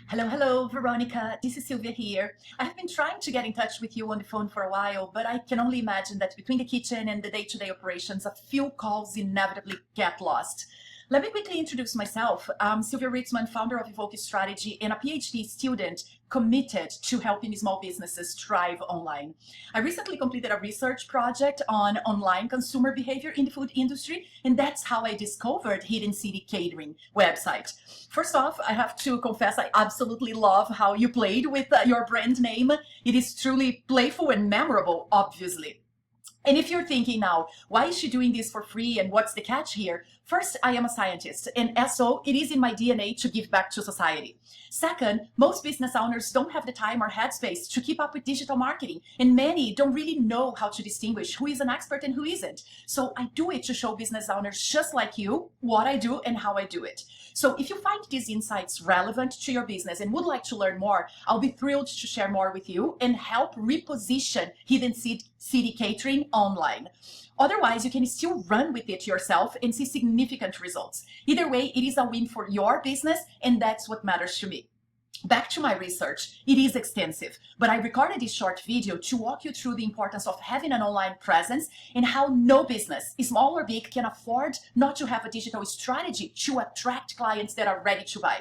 Hello, Veronica. This is Sylvia here. I have been trying to get in touch with you on the phone for a while, but I can only imagine that between the kitchen and the day-to-day operations, a few calls inevitably get lost. Let me quickly introduce myself. I'm Sylvia Ritzman, founder of Evoke Strategy and a PhD student committed to helping small businesses thrive online. I recently completed a research project on online consumer behavior in the food industry, and that's how I discovered Hidden City Catering website. First off, I have to confess I absolutely love how you played with your brand name. It is truly playful and memorable, obviously. And if you're thinking now, why is she doing this for free and what's the catch here? First, I am a scientist, and as so, it is in my DNA to give back to society. Second, most business owners don't have the time or headspace to keep up with digital marketing, and many don't really know how to distinguish who is an expert and who isn't. So I do it to show business owners just like you what I do and how I do it. So if you find these insights relevant to your business and would like to learn more, I'll be thrilled to share more with you and help reposition Hidden City Catering online. Otherwise, you can still run with it yourself and see significant results. Either way, it is a win for your business, and that's what matters to me. Back to my research, it is extensive, but I recorded this short video to walk you through the importance of having an online presence and how no business, small or big, can afford not to have a digital strategy to attract clients that are ready to buy.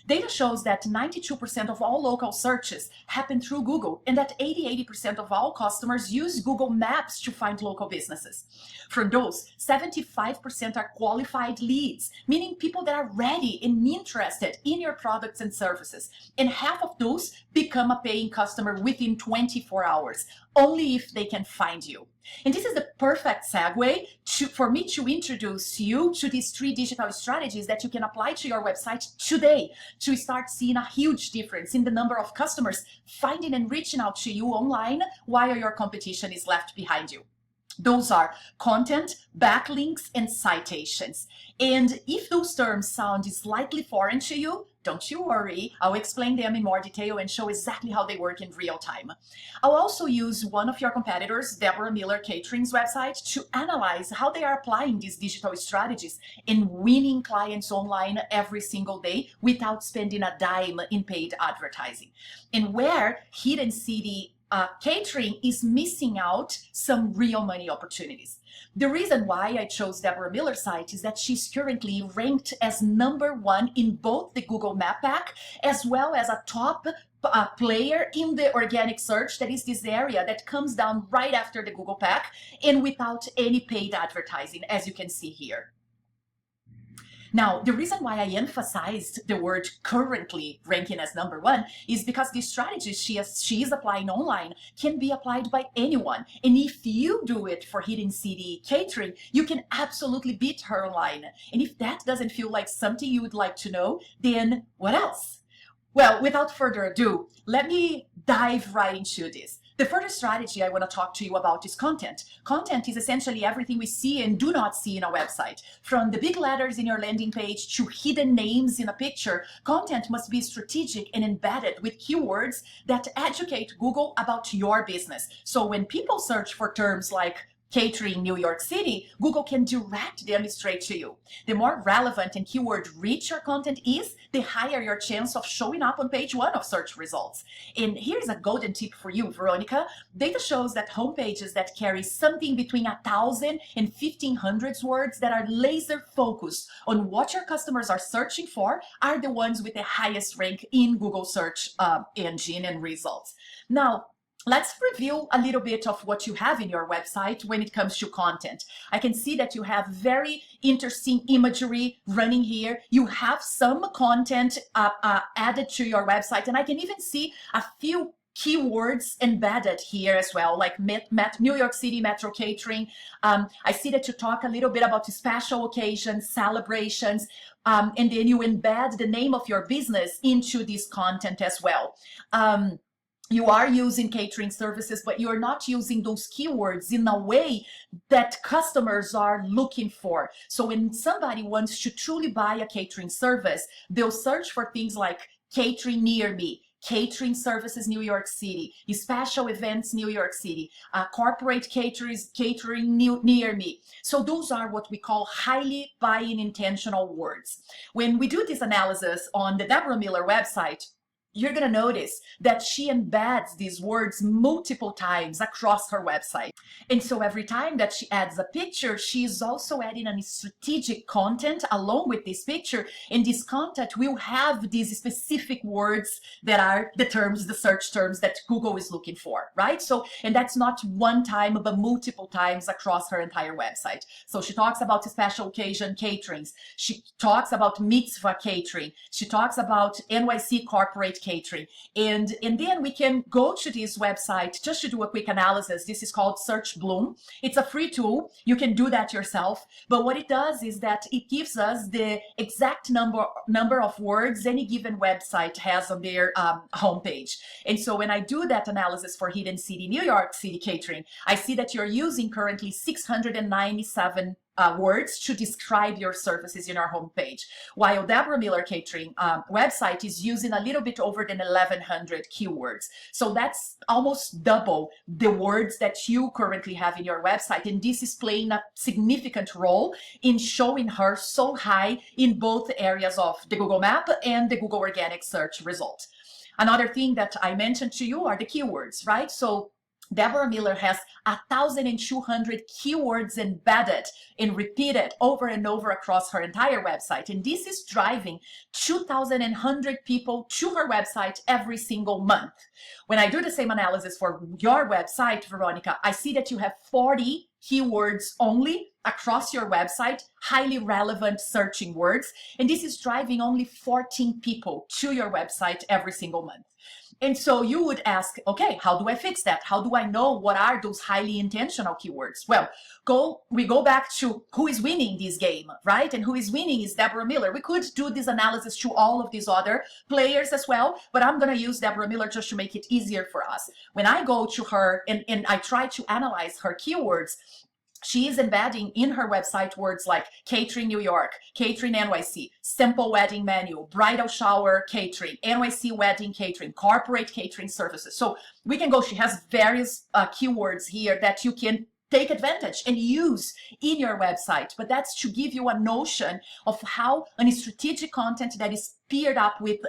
Data shows that 92% of all local searches happen through Google and that 80% of all customers use Google Maps to find local businesses. From those, 75% are qualified leads, meaning people that are ready and interested in your products and services. And half of those become a paying customer within 24 hours, only if they can find you. And this is the perfect segue for me to introduce you to these 3 digital strategies that you can apply to your website today to start seeing a huge difference in the number of customers finding and reaching out to you online while your competition is left behind you. Those are content, backlinks, and citations. And if those terms sound slightly foreign to you, don't you worry, I'll explain them in more detail and show exactly how they work in real time. I'll also use one of your competitors, Deborah Catering's website, to analyze how they are applying these digital strategies and winning clients online every single day without spending a dime in paid advertising. And where Hidden City Catering is missing out some real money opportunities. The reason why I chose Deborah Miller's site is that she's currently ranked as #1 in both the Google Map Pack as well as a top player in the organic search. That is this area that comes down right after the Google Pack and without any paid advertising, as you can see here. Now, the reason why I emphasized the word currently ranking as #1 is because the strategies she is applying online can be applied by anyone. And if you do it for Hidden City Catering, you can absolutely beat her online. And if that doesn't feel like something you would like to know, then what else? Well, without further ado, let me dive right into this. The further strategy I want to talk to you about is content. Content is essentially everything we see and do not see in a website. From the big letters in your landing page to hidden names in a picture, content must be strategic and embedded with keywords that educate Google about your business. So when people search for terms like catering New York City, Google can direct them straight to you. The more relevant and keyword rich your content is, the higher your chance of showing up on page 1 of search results. And here's a golden tip for you, Veronica. Data shows that homepages that carry something between 1,000 and 1,500 words that are laser focused on what your customers are searching for are the ones with the highest rank in Google search engine and results. Now, let's review a little bit of what you have in your website when it comes to content. I can see that you have very interesting imagery running here. You have some content added to your website, and I can even see a few keywords embedded here as well, like New York City Metro Catering. I see that you talk a little bit about special occasions, celebrations, and then you embed the name of your business into this content as well. You are using catering services, but you're not using those keywords in a way that customers are looking for. So when somebody wants to truly buy a catering service, they'll search for things like catering near me, catering services New York City, special events New York City, corporate catering near me. So those are what we call highly buying intentional words. When we do this analysis on the Deborah Miller website, you're going to notice that she embeds these words multiple times across her website. And so every time that she adds a picture, she's also adding a strategic content along with this picture. And this content will have these specific words that are the terms, the search terms that Google is looking for, right? So, and that's not one time, but multiple times across her entire website. So she talks about special occasion caterings. She talks about mitzvah catering. She talks about NYC corporate catering. And then we can go to this website just to do a quick analysis. This is called Search Bloom. It's a free tool. You can do that yourself. But what it does is that it gives us the exact number of words any given website has on their homepage. And so when I do that analysis for Hidden City, New York City Catering, I see that you're using currently 697 words to describe your services in our homepage, while Deborah Miller Catering website is using a little bit over than 1,100 keywords. So that's almost double the words that you currently have in your website, and this is playing a significant role in showing her so high in both areas of the Google Map and the Google Organic Search result. Another thing that I mentioned to you are the keywords, right? So Deborah Miller has 1,200 keywords embedded and repeated over and over across her entire website. And this is driving 2,100 people to her website every single month. When I do the same analysis for your website, Veronica, I see that you have 40 keywords only across your website, highly relevant searching words. And this is driving only 14 people to your website every single month. And so you would ask, okay, how do I fix that? How do I know what are those highly intentional keywords? Well, we go back to who is winning this game, right? And who is winning is Deborah Miller. We could do this analysis to all of these other players as well, but I'm going to use Deborah Miller just to make it easier for us. When I go to her and I try to analyze her keywords, she is embedding in her website words like catering New York, catering NYC, simple wedding menu, bridal shower catering, NYC wedding catering, corporate catering services. So we can go, she has various keywords here that you can take advantage and use in your website. But that's to give you a notion of how any strategic content that is paired up with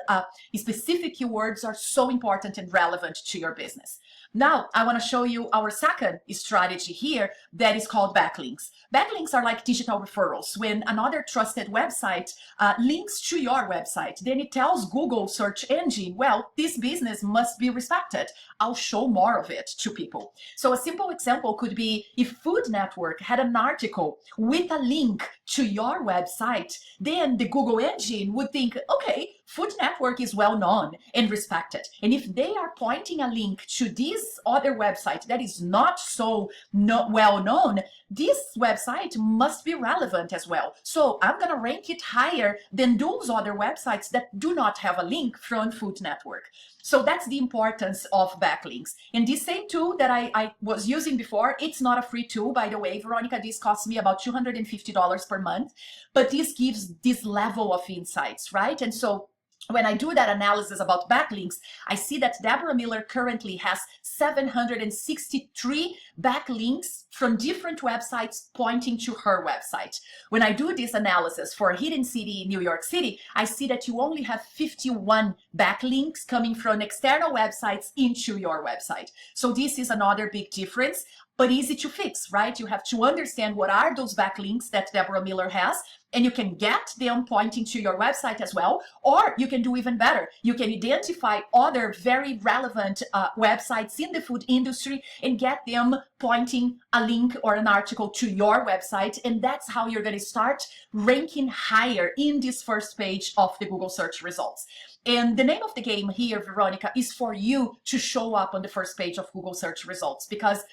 specific keywords are so important and relevant to your business. Now, I want to show you our second strategy here that is called backlinks. Backlinks are like digital referrals. When another trusted website links to your website, then it tells Google search engine, well, this business must be respected. I'll show more of it to people. So a simple example could be if Food Network had an article with a link to your website, then the Google engine would think, okay, Food Network is well known and respected. And if they are pointing a link to this other website that is not so well known, this website must be relevant as well. So I'm going to rank it higher than those other websites that do not have a link from Food Network. So that's the importance of backlinks. And this same tool that I was using before, it's not a free tool, by the way, Veronica. This costs me about $250 per month, but this gives this level of insights, right? And so when I do that analysis about backlinks, I see that Deborah Miller currently has 763 backlinks from different websites pointing to her website. When I do this analysis for Hidden City, New York City, I see that you only have 51 backlinks coming from external websites into your website. So this is another big difference, but easy to fix, right? You have to understand what are those backlinks that Deborah Miller has, and you can get them pointing to your website as well, or you can do even better. You can identify other very relevant websites in the food industry and get them pointing a link or an article to your website, and that's how you're going to start ranking higher in this first page of the Google search results. And the name of the game here, Veronica, is for you to show up on the first page of Google search results, because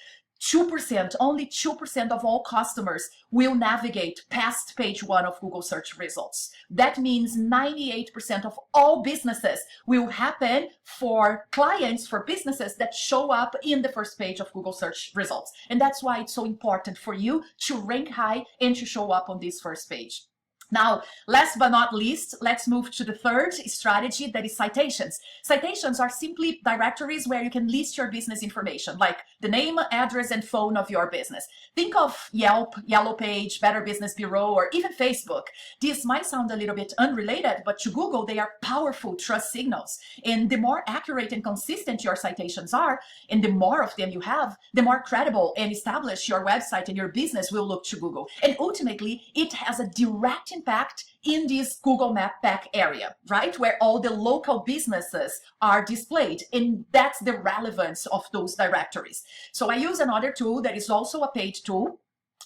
2%, only 2% of all customers will navigate past page 1 of Google search results. That means 98% of all businesses will happen for clients, for businesses that show up in the first page of Google search results. And that's why it's so important for you to rank high and to show up on this first page. Now, last but not least, let's move to the third strategy, that is citations. Citations are simply directories where you can list your business information, like the name, address, and phone of your business. Think of Yelp, Yellow Page, Better Business Bureau, or even Facebook. These might sound a little bit unrelated, but to Google, they are powerful trust signals. And the more accurate and consistent your citations are, and the more of them you have, the more credible and established your website and your business will look to Google. And ultimately, it has a direct impact in this Google Map Pack area, right? Where all the local businesses are displayed. And that's the relevance of those directories. So I use another tool that is also a paid tool,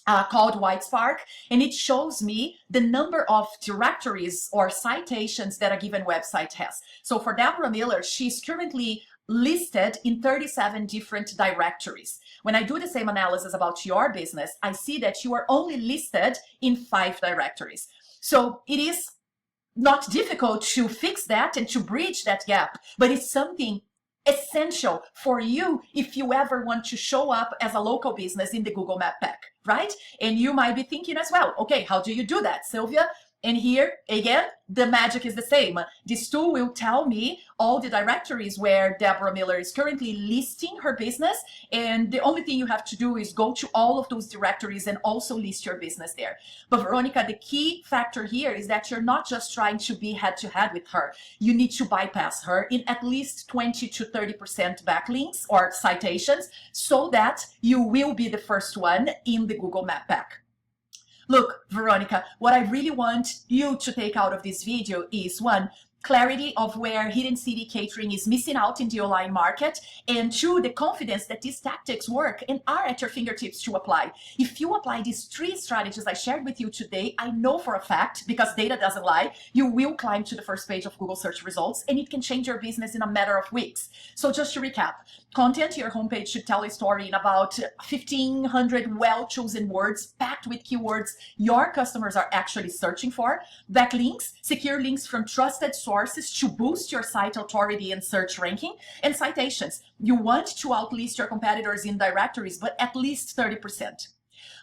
called WhiteSpark, and it shows me the number of directories or citations that a given website has. So for Deborah Miller, she's currently listed in 37 different directories. When I do the same analysis about your business, I see that you are only listed in 5 directories. So it is not difficult to fix that and to bridge that gap, but it's something essential for you if you ever want to show up as a local business in the Google Map Pack, right? And you might be thinking as well, okay, how do you do that, Sylvia? And here, again, the magic is the same. This tool will tell me all the directories where Deborah Miller is currently listing her business. And the only thing you have to do is go to all of those directories and also list your business there. But Veronica, the key factor here is that you're not just trying to be head to head with her. You need to bypass her in at least 20 to 30% backlinks or citations so that you will be the first one in the Google Map Pack. Look, Veronica, what I really want you to take out of this video is, one, clarity of where Hidden City Catering is missing out in the online market, and 2, the confidence that these tactics work and are at your fingertips to apply. If you apply these 3 strategies I shared with you today, I know for a fact, because data doesn't lie, you will climb to the first page of Google search results, and it can change your business in a matter of weeks. So just to recap, content, your homepage should tell a story in about 1,500 well-chosen words, packed with keywords your customers are actually searching for. Backlinks, secure links from trusted sources to boost your site authority and search ranking. And citations, you want to outlist your competitors in directories, but at least 30%.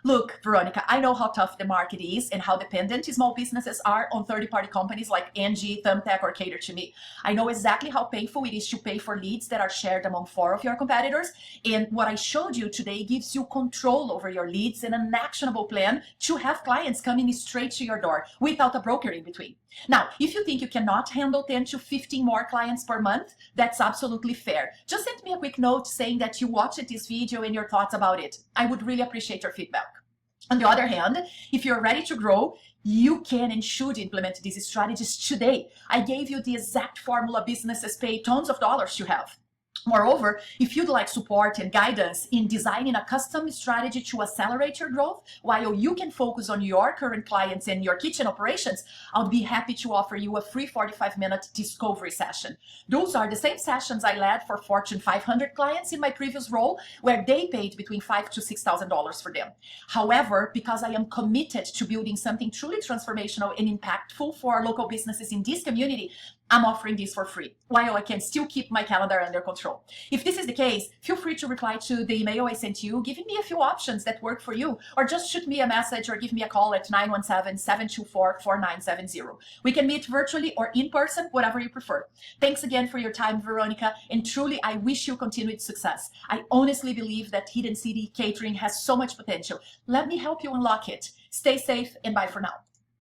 Look, Veronica, I know how tough the market is and how dependent small businesses are on third-party companies like Angie, Thumbtack, or Cater to Me. I know exactly how painful it is to pay for leads that are shared among 4 of your competitors. And what I showed you today gives you control over your leads and an actionable plan to have clients coming straight to your door without a broker in between. Now, if you think you cannot handle 10 to 15 more clients per month, that's absolutely fair. Just send me a quick note saying that you watched this video and your thoughts about it. I would really appreciate your feedback. On the other hand, if you're ready to grow, you can and should implement these strategies today. I gave you the exact formula businesses pay tons of dollars to have. Moreover, if you'd like support and guidance in designing a custom strategy to accelerate your growth while you can focus on your current clients and your kitchen operations, I'll be happy to offer you a free 45-minute discovery session. Those are the same sessions I led for Fortune 500 clients in my previous role, where they paid between $5,000 to $6,000 for them. However, because I am committed to building something truly transformational and impactful for our local businesses in this community, I'm offering this for free, while I can still keep my calendar under control. If this is the case, feel free to reply to the email I sent you, giving me a few options that work for you, or just shoot me a message or give me a call at 917-724-4970. We can meet virtually or in person, whatever you prefer. Thanks again for your time, Veronica, and truly, I wish you continued success. I honestly believe that Hidden City Catering has so much potential. Let me help you unlock it. Stay safe, and bye for now.